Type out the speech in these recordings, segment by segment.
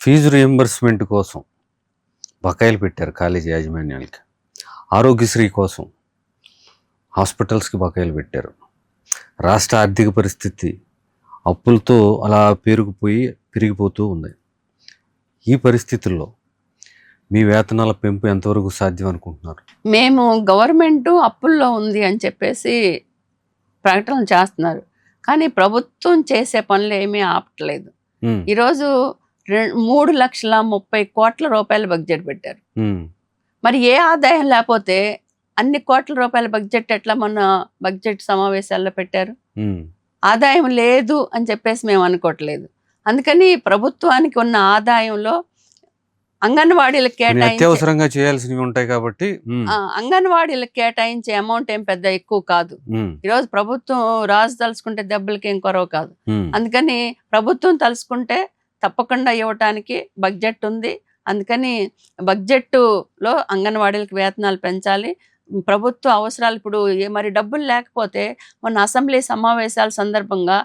Fee reimbursement కోసం బకాయిలు పెట్టారు కాలేజీ యాజమాన్యాలకి. ఆరోగ్యశ్రీ కోసం హాస్పిటల్స్కి బకాయిలు పెట్టారు. రాష్ట్ర ఆర్థిక పరిస్థితి అప్పులతో అలా పెరిగిపోతూ ఉంది. ఈ పరిస్థితుల్లో మీ వేతనాల పెంపు ఎంతవరకు సాధ్యం అనుకుంటున్నారు? మేము గవర్నమెంట్ అప్పుల్లో ఉంది అని చెప్పేసి ప్రకటనలు చేస్తున్నారు, కానీ ప్రభుత్వం చేసే పనులు ఏమీ ఆపట్లేదు. ఈరోజు 3,30,00,000 రూపాయల బడ్జెట్ పెట్టారు. మరి ఏ ఆదాయం లేకపోతే అన్ని కోట్ల రూపాయల బడ్జెట్ ఎట్లా మొన్న బడ్జెట్ సమావేశాల్లో పెట్టారు? ఆదాయం లేదు అని చెప్పేసి మేము అనుకోవట్లేదు. అందుకని ప్రభుత్వానికి ఉన్న ఆదాయంలో అంగన్వాడీలకు అత్యవసరంగా చేయాల్సినవి ఉంటాయి కాబట్టి అంగన్వాడీలకు కేటాయించే అమౌంట్ ఏం పెద్ద ఎక్కువ కాదు. ఈరోజు ప్రభుత్వం రాజు తలుచుకుంటే దెబ్బలకి ఏం కొరవ కాదు. అందుకని ప్రభుత్వం తలుచుకుంటే తప్పకుండా ఇవ్వటానికి బడ్జెట్ ఉంది. అందుకని బడ్జెట్లో అంగన్వాడీలకు వేతనాలు పెంచాలి. ప్రభుత్వ అవసరాలు ఇప్పుడు మరి డబ్బులు లేకపోతే మొన్న అసెంబ్లీ సమావేశాల సందర్భంగా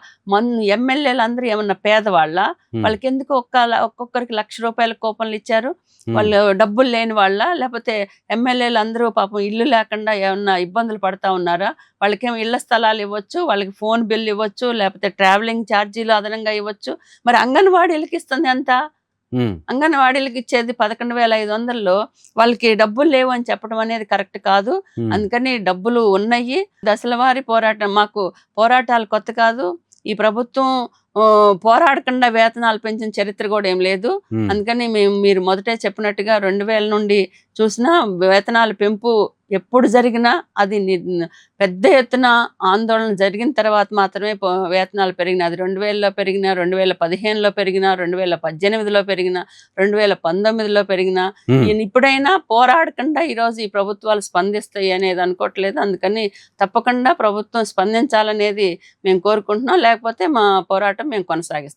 ఎమ్మెల్యేలు అందరూ ఏమన్నా పేదవాళ్ళ, వాళ్ళకి ఎందుకు ఒక్కొక్కరికి ₹1,00,000 కూపన్లు ఇచ్చారు? వాళ్ళు డబ్బులు లేని వాళ్ళ, లేకపోతే ఎమ్మెల్యేలు అందరూ పాపం ఇల్లు లేకుండా ఏమన్నా ఇబ్బందులు పడతా ఉన్నారా? వాళ్ళకేమో ఇళ్ల స్థలాలు ఇవ్వచ్చు, వాళ్ళకి ఫోన్ బిల్ ఇవ్వచ్చు, లేకపోతే ట్రావెలింగ్ ఛార్జీలు అదనంగా ఇవ్వచ్చు. మరి అంగన్వాడీలకు ఇస్తుంది ఎంత? అంగన్వాడీలకు ఇచ్చేది 11,500లో వాళ్ళకి డబ్బులు లేవు అని చెప్పడం అనేది కరెక్ట్ కాదు. అందుకని డబ్బులు ఉన్నాయి. దశలవారీ పోరాటం, మాకు పోరాటాలు కొత్త కాదు. ఈ ప్రభుత్వం పోరాడకుండా వేతనాలు పెంచిన చరిత్ర కూడా ఏం లేదు. అందుకని మీరు మొదటే చెప్పినట్టుగా 2000 నుండి చూసినా వేతనాల పెంపు ఎప్పుడు జరిగినా అది పెద్ద ఎత్తున ఆందోళన జరిగిన తర్వాత మాత్రమే వేతనాలు పెరిగినా. అది 2000లో పెరిగినా, 2015లో పెరిగినా, 2018లో పెరిగినా, 2019లో పెరిగినా, ఇప్పుడైనా పోరాడకుండా ఈరోజు ఈ ప్రభుత్వాలు స్పందిస్తాయి అనేది అనుకోవట్లేదు. అందుకని తప్పకుండా ప్రభుత్వం స్పందించాలనేది మేము కోరుకుంటున్నాం. లేకపోతే మా పోరాటం మేము కొనసాగిస్తాం.